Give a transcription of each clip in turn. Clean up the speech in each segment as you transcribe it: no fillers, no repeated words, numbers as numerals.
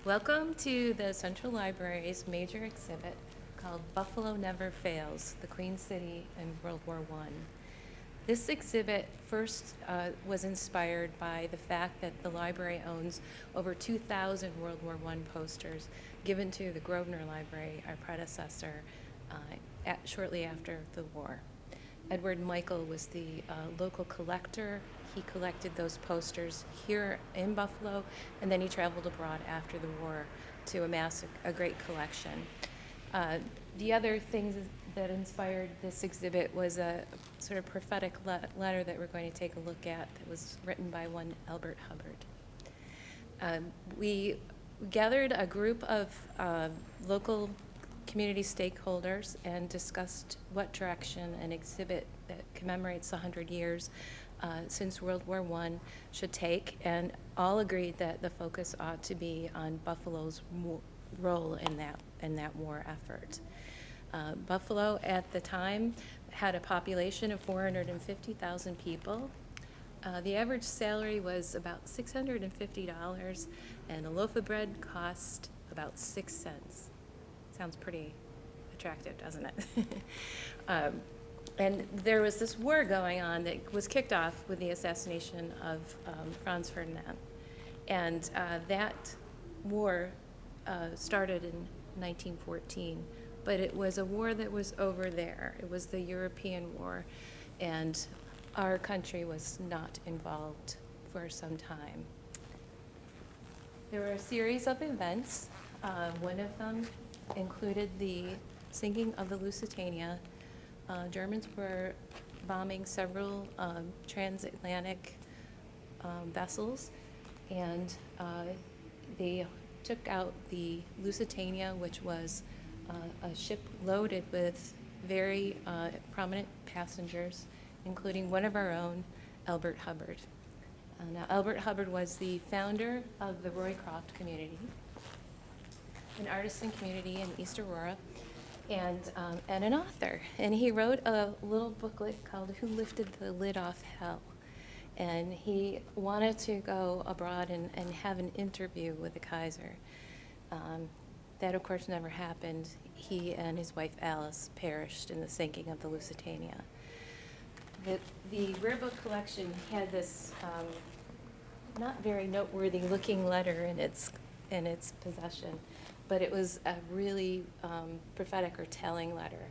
Welcome to the Central Library's major exhibit called Buffalo Never Fails, the Queen City in World War I. This exhibit first was inspired by the fact that the library owns over 2,000 World War I posters given to the Grosvenor Library, our predecessor, shortly after the war. Edward Michael was the local collector. He collected those posters here in Buffalo, and then he traveled abroad after the war to amass a great collection. The other things that inspired this exhibit was a sort of prophetic letter that we're going to take a look at that was written by one Albert Hubbard. We gathered a group of local community stakeholders and discussed what direction an exhibit that commemorates 100 years since World War I should take, and all agreed that the focus ought to be on Buffalo's role in that war effort. Buffalo at the time had a population of 450,000 people. The average salary was about $650, and a loaf of bread cost about 6 cents. Sounds pretty attractive, doesn't it? And there was this war going on that was kicked off with the assassination of Franz Ferdinand. And that war started in 1914, but it was a war that was over there. It was the European War, and our country was not involved for some time. There were a series of events. One of them included the sinking of the Lusitania. Germans were bombing several transatlantic vessels, and they took out the Lusitania, which was a ship loaded with very prominent passengers, including one of our own, Albert Hubbard. Now, Albert Hubbard was the founder of the Roycroft community, an artisan community in East Aurora, and an author. And he wrote a little booklet called Who Lifted the Lid Off Hell? And he wanted to go abroad and have an interview with the Kaiser. That, of course, never happened. He and his wife Alice perished in the sinking of the Lusitania. The rare book collection had this not very noteworthy looking letter in its possession, but it was a really prophetic or telling letter.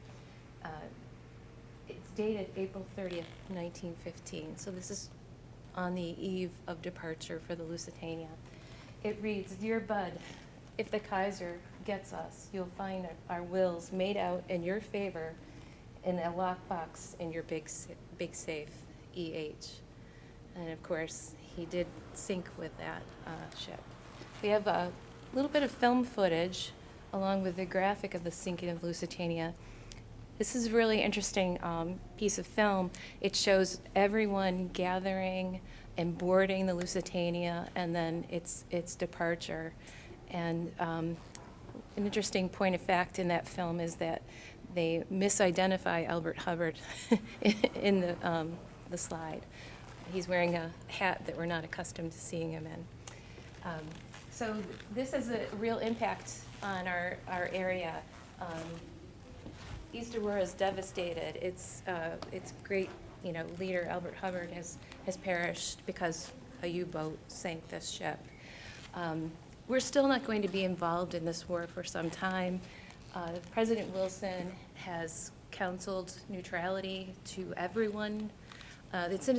It's dated April 30th, 1915, so this is on the eve of departure for the Lusitania. It reads, "Dear Bud, if the Kaiser gets us, you'll find our wills made out in your favor in a lockbox in your big safe, E.H." And of course, he did sink with that ship. We have a little bit of film footage along with the graphic of the sinking of Lusitania. This is a really interesting piece of film. It shows everyone gathering and boarding the Lusitania and then its departure. And an interesting point of fact in that film is that they misidentify Albert Hubbard in the slide. He's wearing a hat that we're not accustomed to seeing him in. So this has a real impact on our area. East Aurora is devastated. Its great leader Albert Hubbard has perished because a U-boat sank this ship. We're still not going to be involved in this war for some time. President Wilson has counseled neutrality to everyone. It's an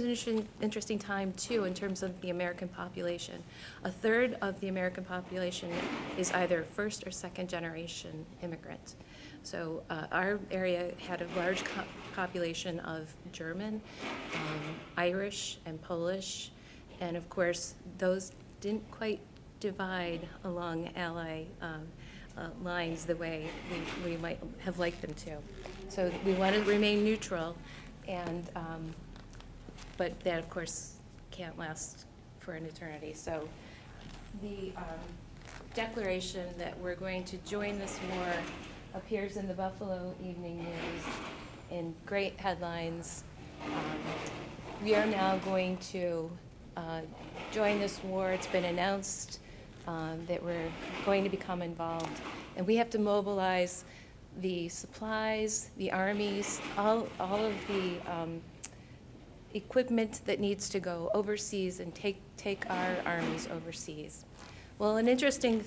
interesting time, too, in terms of the American population. A third of the American population is either first or second generation immigrant. So our area had a large population of German, Irish, and Polish, and of course, those didn't quite divide along Ally lines the way we might have liked them to. So we want to remain neutral, and but that, of course, can't last for an eternity. So the declaration that we're going to join this war appears in the Buffalo Evening News in great headlines. We are now going to join this war. It's been announced that were going to become involved. And we have to mobilize the supplies, the armies, all of the equipment that needs to go overseas and take our armies overseas. Well, an interesting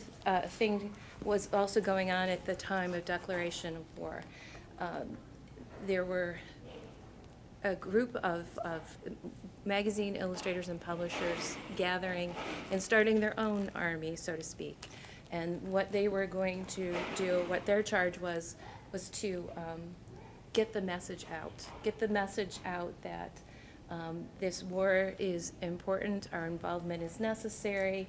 thing was also going on at the time of declaration of war. There were a group of magazine illustrators and publishers gathering and starting their own army, so to speak. And what they were going to do, what their charge was to get the message out that this war is important, our involvement is necessary,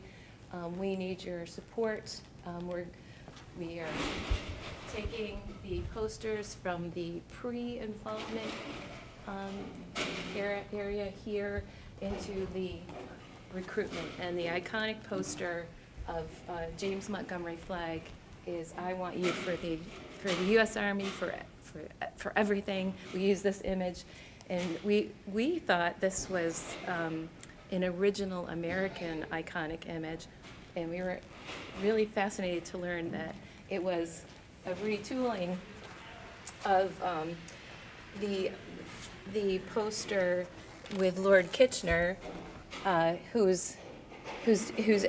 we need your support. We are taking the posters from the pre-involvement area here into the recruitment. And the iconic poster of James Montgomery flag is "I want you for the U.S. Army for everything." We use this image, and we thought this was an original American iconic image, and we were really fascinated to learn that it was a retooling of the poster with Lord Kitchener, who's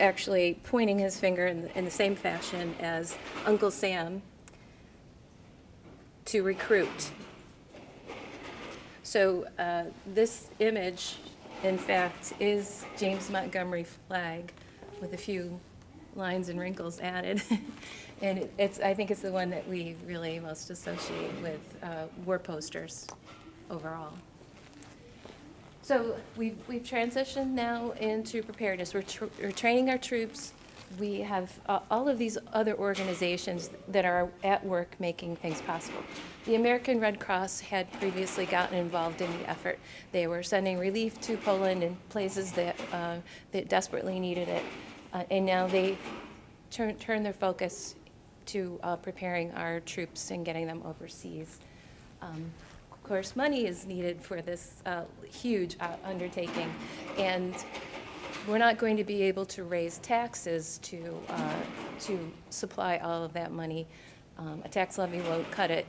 actually pointing his finger in the same fashion as Uncle Sam to recruit. So this image, in fact, is James Montgomery flag with a few lines and wrinkles added. And I think it's the one that we really most associate with war posters overall. So we've transitioned now into preparedness. We're training our troops. We have all of these other organizations that are at work making things possible. The American Red Cross had previously gotten involved in the effort. They were sending relief to Poland and places that desperately needed it. And now they turn their focus to preparing our troops and getting them overseas. Of course, money is needed for this huge undertaking, and we're not going to be able to raise taxes to supply all of that money. A tax levy won't cut it.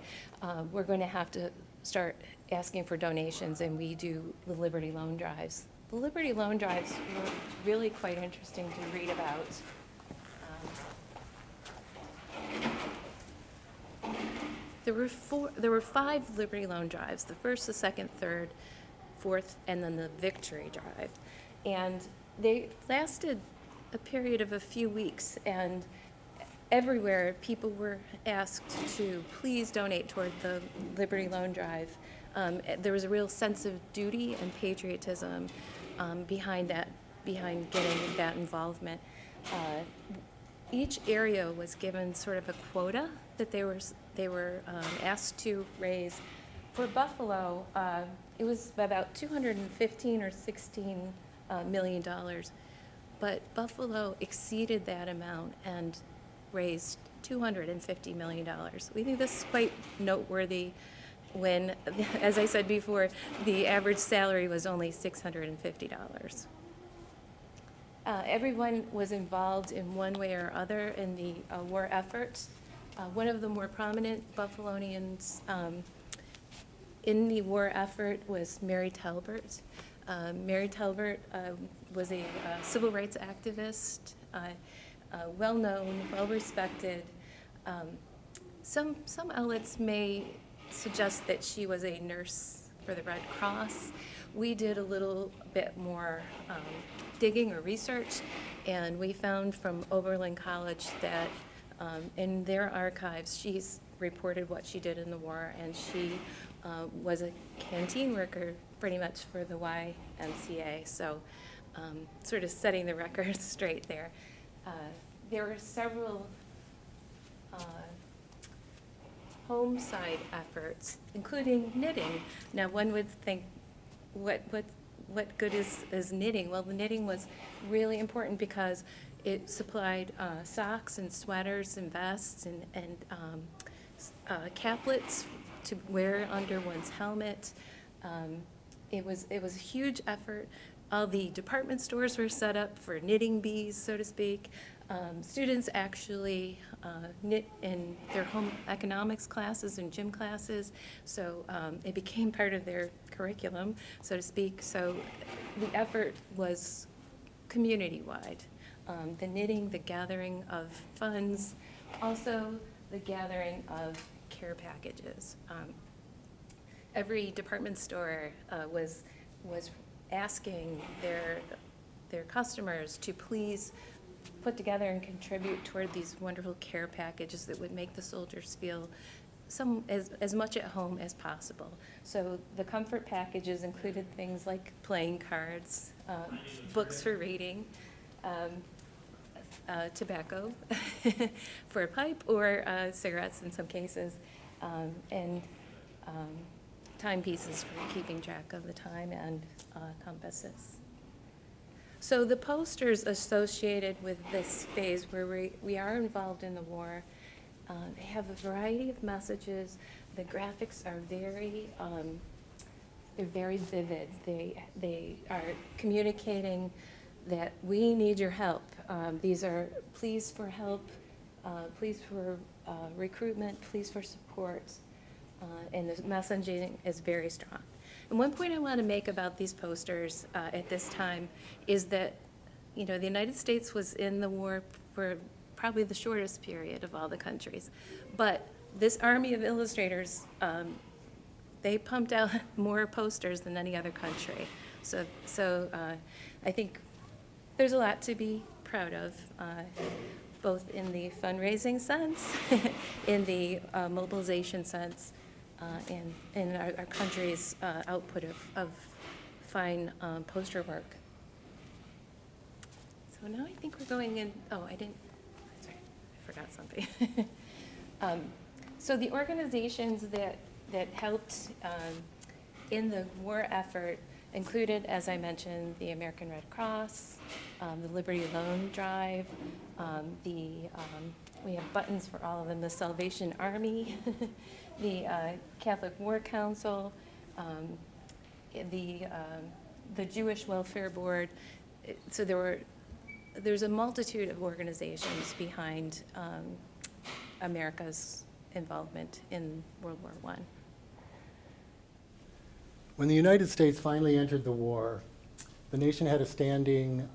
We're going to have to start asking for donations, and we do the Liberty Loan Drives. The Liberty Loan Drives were really quite interesting to read about. There were 5 Liberty Loan Drives: the first, the second, third, fourth, and then the Victory Drive. And they lasted a period of a few weeks, and everywhere people were asked to please donate toward the Liberty Loan Drive. There was a real sense of duty and patriotism behind getting that involvement. Each area was given sort of a quota that they were asked to raise. For Buffalo, it was about $215 or $16 million, but Buffalo exceeded that amount and raised $250 million. We think this is quite noteworthy when, as I said before, the average salary was only $650. Everyone was involved in one way or other in the war efforts. One of the more prominent Buffalonians in the war effort was Mary Talbert. Mary Talbert was a civil rights activist, well-known, well-respected. Some outlets may suggest that she was a nurse for the Red Cross. We did a little bit more digging or research, and we found from Oberlin College that in their archives, she's reported what she did in the war, and she was a canteen worker pretty much for the YMCA, so sort of setting the record straight there. There were several home side efforts, including knitting. Now, one would think, what good is knitting? Well, the knitting was really important because it supplied socks and sweaters and vests and caplets to wear under one's helmet. It was a huge effort. All the department stores were set up for knitting bees, so to speak. Students actually knit in their home economics classes and gym classes, so it became part of their curriculum, so to speak. So the effort was community-wide. The knitting, the gathering of funds, also the gathering of care packages. Every department store was asking their customers to please put together and contribute toward these wonderful care packages that would make the soldiers feel as much at home as possible. So the comfort packages included things like playing cards, books for reading, tobacco for a pipe, or cigarettes in some cases, and timepieces for keeping track of the time, and compasses. So the posters associated with this phase where we are involved in the war, they have a variety of messages. The graphics are they're very vivid. They are communicating that we need your help. These are pleas for help, pleas for recruitment, pleas for support, and the messaging is very strong. And one point I want to make about these posters at this time is that, you know, the United States was in the war for probably the shortest period of all the countries. But this army of illustrators, they pumped out more posters than any other country. So I think there's a lot to be proud of, both in the fundraising sense, in the mobilization sense, and in our country's output of fine poster work. So now I think we're going in, sorry, I forgot something. So the organizations that helped in the war effort included, as I mentioned, the American Red Cross, the Liberty Loan Drive, we have buttons for all of them, the Salvation Army, the Catholic War Council, the Jewish Welfare Board. So there's a multitude of organizations behind America's involvement in World War I. When the United States finally entered the war, the nation had a standing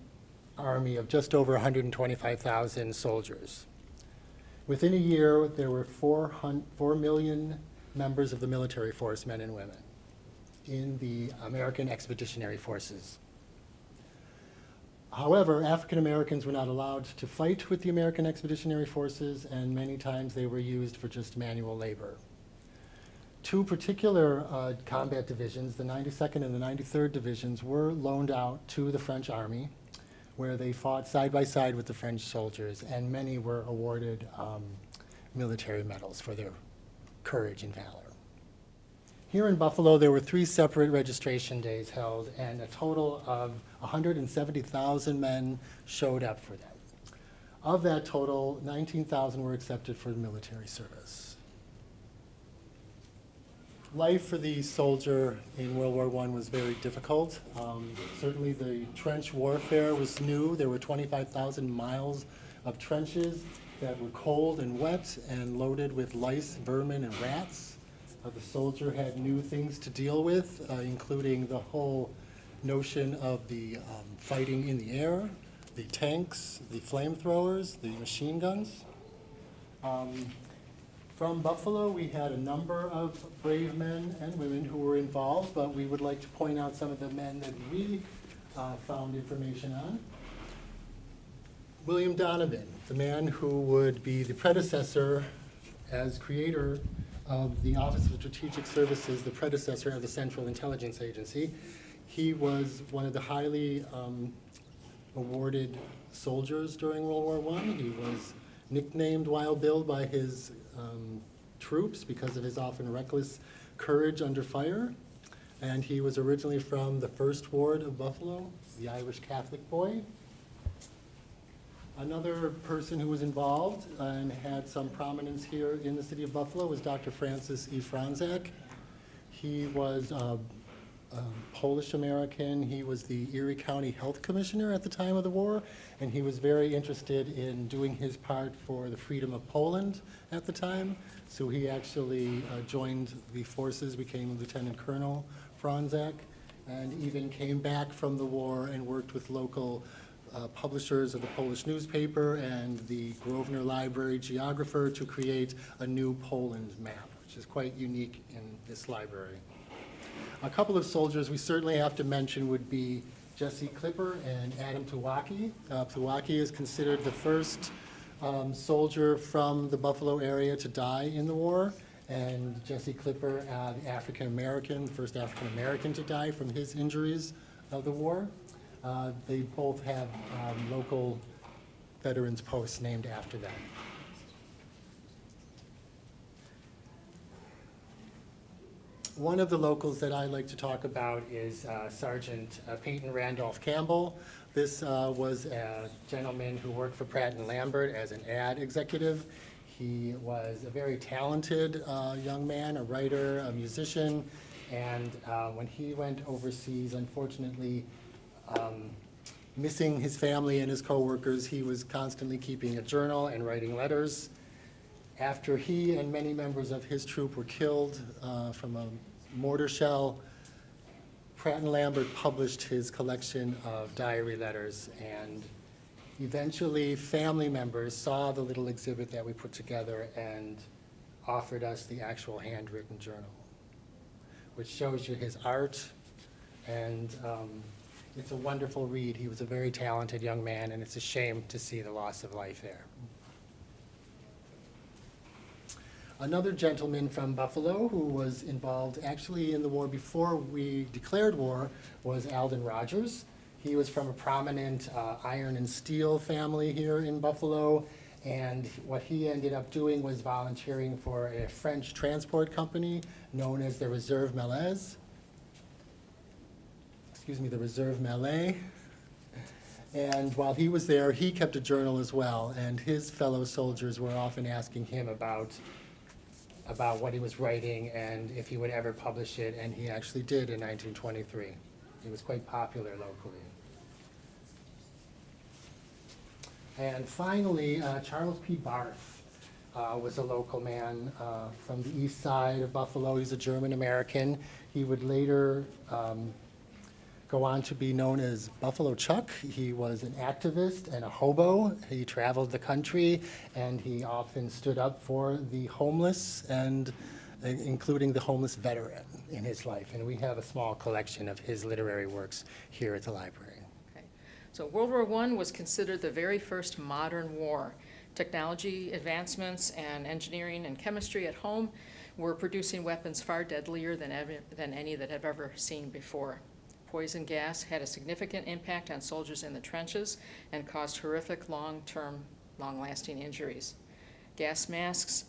army of just over 125,000 soldiers. Within a year, there were 4 million members of the military force, men and women, in the American Expeditionary Forces. However, African Americans were not allowed to fight with the American Expeditionary Forces, and many times they were used for just manual labor. 2 particular combat divisions, the 92nd and the 93rd Divisions, were loaned out to the French Army, where they fought side by side with the French soldiers, and many were awarded military medals for their courage and valor. Here in Buffalo, there were 3 separate registration days held, and a total of 170,000 men showed up for them. Of that total, 19,000 were accepted for military service. Life for the soldier in World War I was very difficult. Certainly the trench warfare was new. There were 25,000 miles of trenches that were cold and wet and loaded with lice, vermin, and rats. The soldier had new things to deal with, including the whole notion of the fighting in the air, the tanks, the flamethrowers, the machine guns. From Buffalo, we had a number of brave men and women who were involved, but we would like to point out some of the men that we found information on. William Donovan, the man who would be the predecessor as creator of the Office of Strategic Services, the predecessor of the Central Intelligence Agency. He was one of the highly awarded soldiers during World War I. He was nicknamed Wild Bill by his troops because of his often reckless courage under fire. And he was originally from the 1st Ward of Buffalo, the Irish Catholic boy. Another person who was involved and had some prominence here in the city of Buffalo was Dr. Francis E. Franzak. He was Polish-American. He was the Erie County Health Commissioner at the time of the war, and he was very interested in doing his part for the freedom of Poland at the time. So he actually joined the forces, became Lieutenant Colonel Franzak, and even came back from the war and worked with local publishers of the Polish newspaper and the Grosvenor Library geographer to create a new Poland map, which is quite unique in this library. A couple of soldiers we certainly have to mention would be Jesse Clipper and Adam Tuwaki. Tuwaki is considered the first soldier from the Buffalo area to die in the war, and Jesse Clipper, the African-American, first African-American to die from his injuries of the war. They both have local veterans posts named after them. One of the locals that I like to talk about is Sergeant Peyton Randolph Campbell. This was a gentleman who worked for Pratt & Lambert as an ad executive. He was a very talented young man, a writer, a musician, and when he went overseas, unfortunately, missing his family and his coworkers, he was constantly keeping a journal and writing letters. After he and many members of his troop were killed from a mortar shell, Pratt & Lambert published his collection of diary letters, and eventually family members saw the little exhibit that we put together and offered us the actual handwritten journal, which shows you his art, and it's a wonderful read. He was a very talented young man, and it's a shame to see the loss of life there. Another gentleman from Buffalo who was involved actually in the war before we declared war was Alden Rogers. He was from a prominent iron and steel family here in Buffalo, and what he ended up doing was volunteering for a French transport company known as the Reserve Malaise. The Reserve Malais. And while he was there, he kept a journal as well, and his fellow soldiers were often asking him about what he was writing and if he would ever publish it, and he actually did in 1923. He was quite popular locally. And finally, Charles P. Barth was a local man from the east side of Buffalo. He's a German-American. He would later go on to be known as Buffalo Chuck. He was an activist and a hobo. He traveled the country, and he often stood up for the homeless, and including the homeless veteran in his life. And we have a small collection of his literary works here at the library. Okay. So World War I was considered the very first modern war. Technology advancements and engineering and chemistry at home were producing weapons far deadlier than any that I've ever seen before. Poison gas had a significant impact on soldiers in the trenches and caused horrific long-term, long-lasting injuries. Gas masks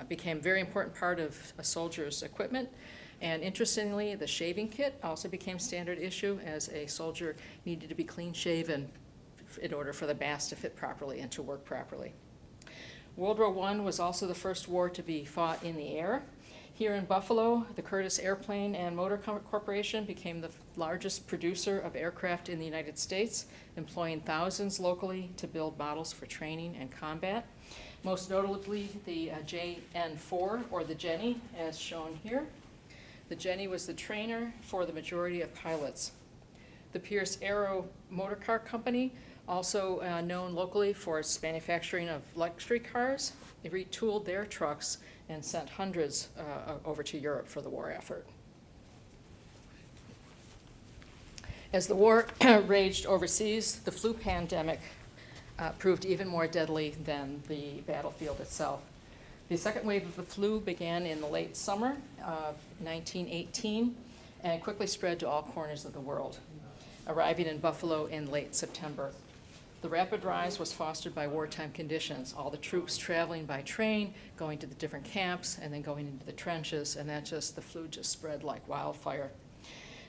became a very important part of a soldier's equipment, and interestingly, the shaving kit also became standard issue, as a soldier needed to be clean-shaven in order for the mask to fit properly and to work properly. World War I was also the first war to be fought in the air. Here in Buffalo, the Curtiss Airplane and Motor Corporation became the largest producer of aircraft in the United States, employing thousands locally to build models for training and combat. Most notably, the JN-4, or the Jenny, as shown here. The Jenny was the trainer for the majority of pilots. The Pierce Arrow Motor Car Company, also known locally for its manufacturing of luxury cars, they retooled their trucks and sent hundreds over to Europe for the war effort. As the war raged overseas, the flu pandemic proved even more deadly than the battlefield itself. The second wave of the flu began in the late summer of 1918 and quickly spread to all corners of the world, arriving in Buffalo in late September. The rapid rise was fostered by wartime conditions, all the troops traveling by train, going to the different camps, and then going into the trenches, and the flu just spread like wildfire.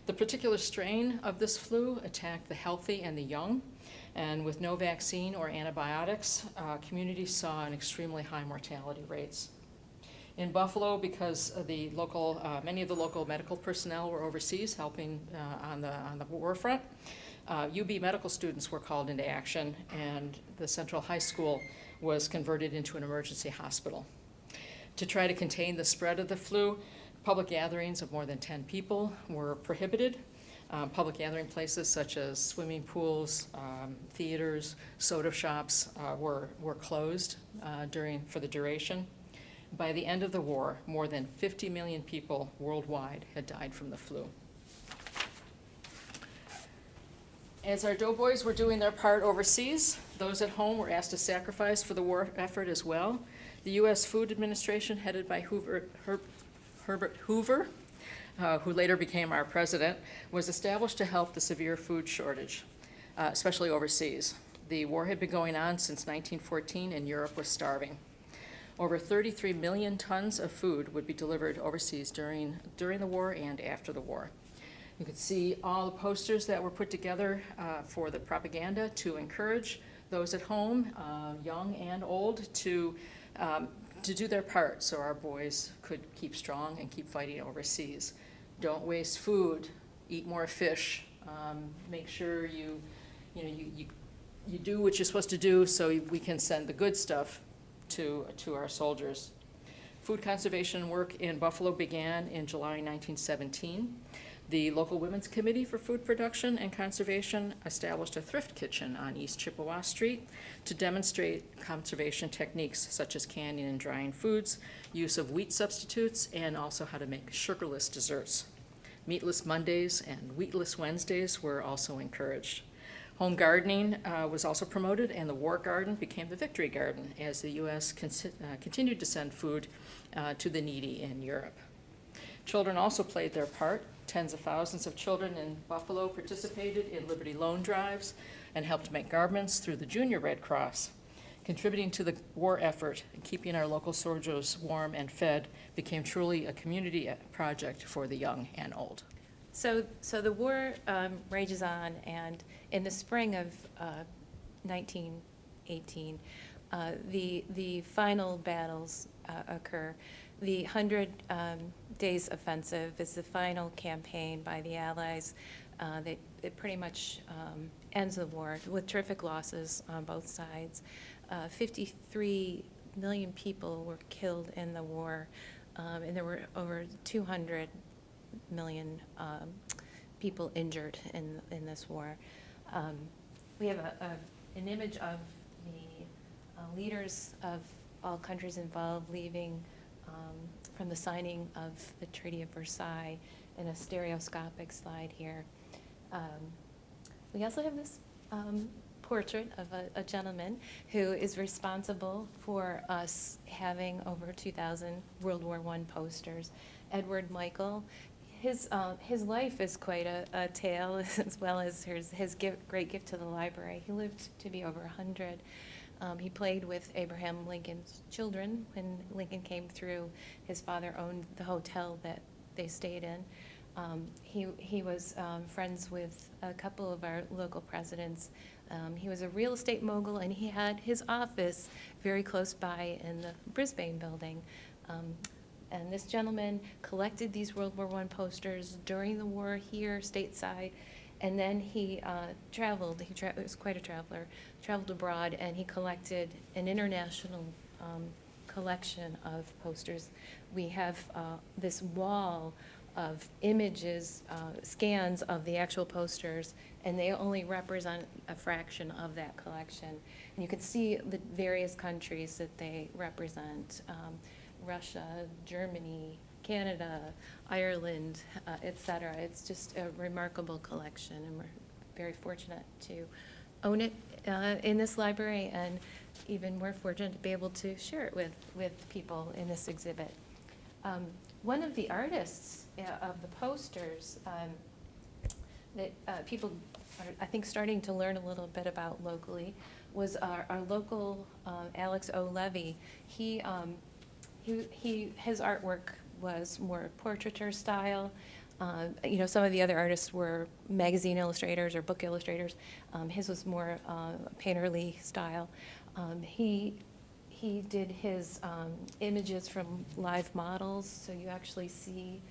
The particular strain of this flu attacked the healthy and the young, and with no vaccine or antibiotics, communities saw an extremely high mortality rates. In Buffalo, because the local, many of the local medical personnel were overseas helping on the war front, UB medical students were called into action, and the Central High School was converted into an emergency hospital. To try to contain the spread of the flu, public gatherings of more than 10 people were prohibited. Public gathering places such as swimming pools, theaters, soda shops were closed for the duration. By the end of the war, more than 50 million people worldwide had died from the flu. As our doughboys were doing their part overseas, those at home were asked to sacrifice for the war effort as well. The U.S. Food Administration, headed by Herbert Hoover, who later became our president, was established to help the severe food shortage, especially overseas. The war had been going on since 1914 and Europe was starving. Over 33 million tons of food would be delivered overseas during the war and after the war. You can see all the posters that were put together for the propaganda to encourage those at home, young and old, to do their part so our boys could keep strong and keep fighting overseas. Don't waste food, eat more fish, make sure you do what you're supposed to do so we can send the good stuff to our soldiers. Food conservation work in Buffalo began in July 1917. The local Women's Committee for Food Production and Conservation established a thrift kitchen on East Chippewa Street to demonstrate conservation techniques such as canning and drying foods, use of wheat substitutes, and also how to make sugarless desserts. Meatless Mondays and wheatless Wednesdays were also encouraged. Home gardening was also promoted, and the War Garden became the Victory Garden as the U.S. continued to send food to the needy in Europe. Children also played their part. Tens of thousands of children in Buffalo participated in Liberty Loan drives and helped make garments through the Junior Red Cross. Contributing to the war effort and keeping our local soldiers warm and fed became truly a community project for the young and old. So the war rages on, and in the spring of 1918, the final battles occur. The 100 Days Offensive is the final campaign by the Allies. It pretty much ends the war with terrific losses on both sides. 53 million people were killed in the war, and there were over 200 million people injured in this war. We have an image of the leaders of all countries involved leaving from the signing of the Treaty of Versailles in a stereoscopic slide here. We also have this portrait of a gentleman who is responsible for us having over 2,000 World War I posters. Edward Michael. His life is quite a tale, as well as his great gift to the library. He lived to be over 100. He played with Abraham Lincoln's children when Lincoln came through. His father owned the hotel that they stayed in. He was friends with a couple of our local presidents. He was a real estate mogul, and he had his office very close by in the Brisbane building. And this gentleman collected these World War I posters during the war here stateside, and then he traveled. He was quite a traveler, traveled abroad, and he collected an international collection of posters. We have this wall of images, scans of the actual posters, and they only represent a fraction of that collection. And you can see the various countries that they represent. Russia, Germany, Canada, Ireland, et cetera. It's just a remarkable collection, and we're very fortunate to own it in this library, and even more fortunate to be able to share it with people in this exhibit. One of the artists of the posters that people are, I think, starting to learn a little bit about locally was our local Alex O. Levy. His artwork was more portraiture style. Some of the other artists were magazine illustrators or book illustrators. His was more painterly style. He he did his images from live models, so you actually see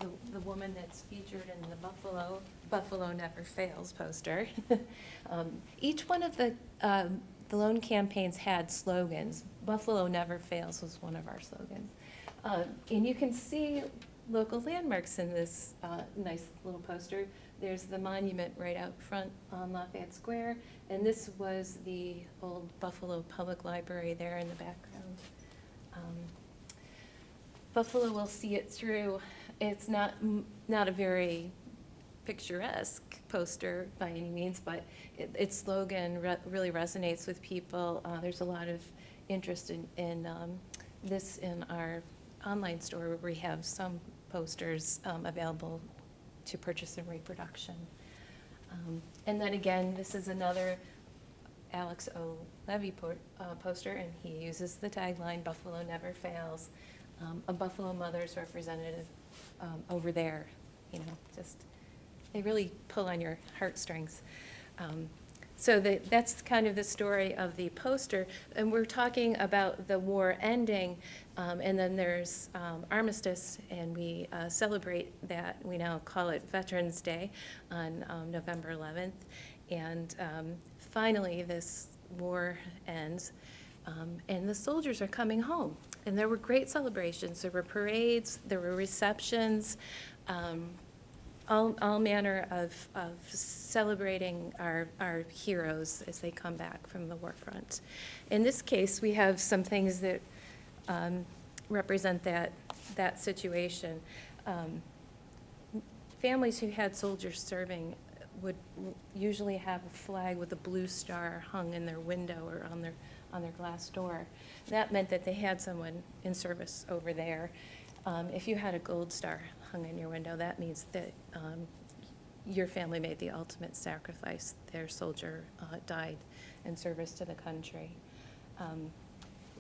the woman that's featured in the Buffalo Never Fails poster. Each one of the loan campaigns had slogans. Buffalo Never Fails was one of our slogans. And you can see local landmarks in this nice little poster. There's the monument right out front on Lafayette Square, and this was the old Buffalo Public Library there in the background. Buffalo will see it through. It's not a very picturesque poster by any means, but its slogan really resonates with people. There's a lot of interest in this in our online store, where we have some posters available to purchase in reproduction. And then again, this is another Alex O. Levy poster, and he uses the tagline, "Buffalo Never Fails." A Buffalo Mother's representative over there, you know, just, they really pull on your heartstrings. So that's kind of the story of the poster, and we're talking about the war ending, and then there's armistice, and we celebrate that. We now call it Veterans Day on November 11th, and finally this war ends, and the soldiers are coming home. And there were great celebrations. There were parades, there were receptions, all manner of celebrating our heroes as they come back from the war front. In this case, we have some things that represent that situation. Families who had soldiers serving would usually have a flag with a blue star hung in their window or on their glass door. That meant that they had someone in service over there. If you had a gold star hung in your window, that means that your family made the ultimate sacrifice. Their soldier died in service to the country.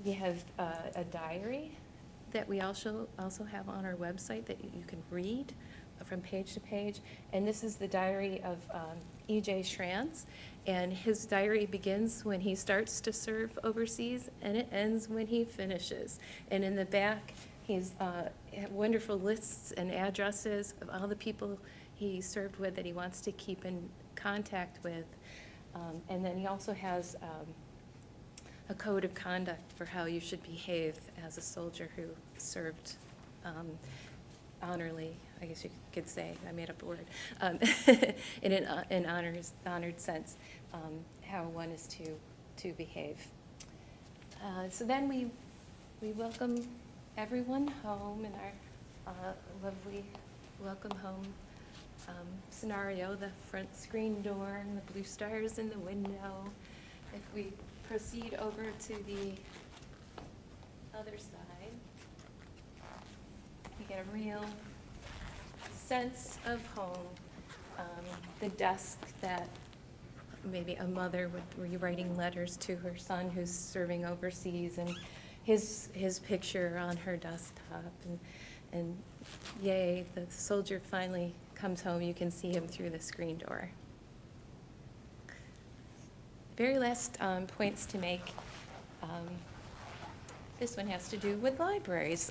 We have a diary that we also have on our website that you can read from page to page. And this is the diary of E.J. Schrantz. And his diary begins when he starts to serve overseas, and it ends when he finishes. And in the back, he's wonderful lists and addresses of all the people he served with that he wants to keep in contact with. And then he also has a code of conduct for how you should behave as a soldier who served honorably, I guess you could say. I made up a word. In an honored sense, how one is to behave. So then we welcome everyone home in our lovely welcome home scenario, the front screen door and the blue stars in the window. If we proceed over to the other side, you get a real sense of home. The desk that maybe a mother would be writing letters to her son who's serving overseas, and his picture on her desktop, and yay, the soldier finally comes home. You can see him through the screen door. Very last points to make. This one has to do with libraries.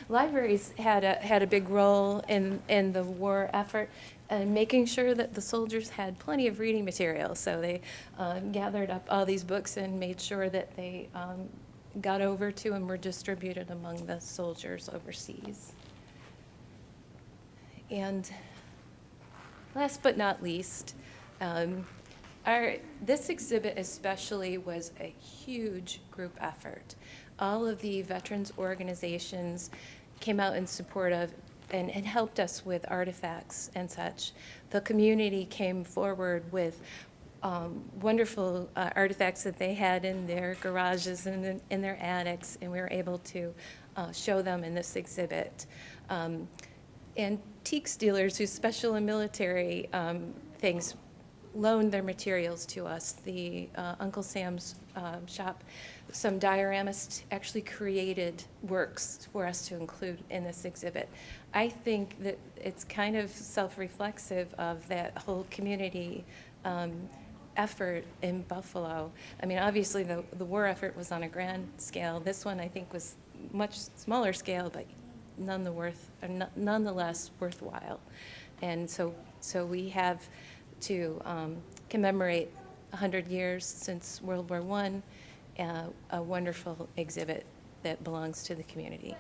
Libraries had a big role in the war effort, and making sure that the soldiers had plenty of reading material. So they gathered up all these books and made sure that they got over to and were distributed among the soldiers overseas. And last but not least, this exhibit especially was a huge group effort. All of the veterans organizations came out in support of and helped us with artifacts and such. The community came forward with wonderful artifacts that they had in their garages and in their attics, and we were able to show them in this exhibit. Antiques dealers who special in military things loaned their materials to us. The Uncle Sam's shop, some dioramists actually created works for us to include in this exhibit. I think that it's kind of self-reflexive of that whole community effort in Buffalo. I mean, obviously, the war effort was on a grand scale. This one, I think, was much smaller scale, but nonetheless worthwhile. And so we have to commemorate 100 years since World War I, a wonderful exhibit that belongs to the community.